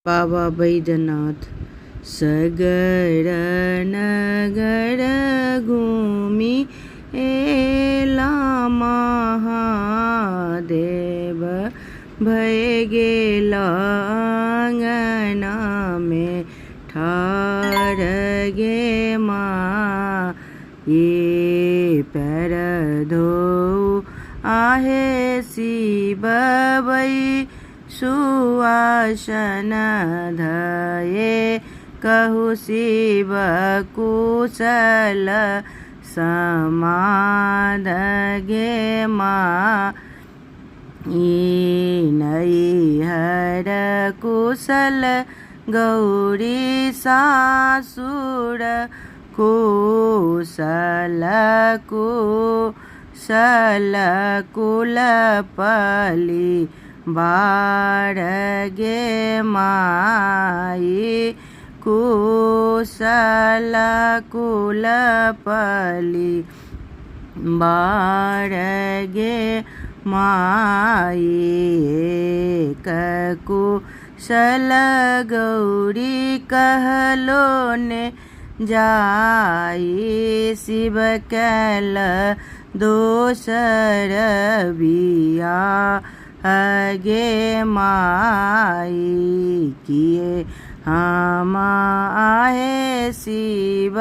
बाबा बैद्यनाथ। सगर नगर घूमी एला महादेव, भय गेला आंगना में ठार गे माँ। ये पैर धो आहे शिव बई, सुआसन धये कहु शिव कुशल समाध गे माँ। नैहर कुशल गौरी सासुर, कुशल कुशल कुलपली बार गे माई। कुशल कुलपली बार गे माई। कुशल गौरी कहलो ने जाई, शिव कैल दोसर बिया गे माई। किए हम आहे शिव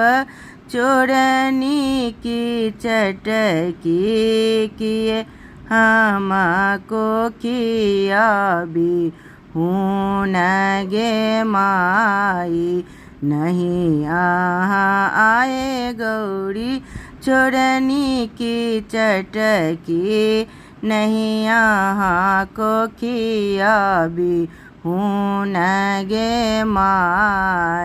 चोरनी की चटकी, किए हमको किया भी हूँ गे माई। नहीं आए गौरी चोरनी की चटकी, नहीं यहाँ को किया भी हूँ गे माई।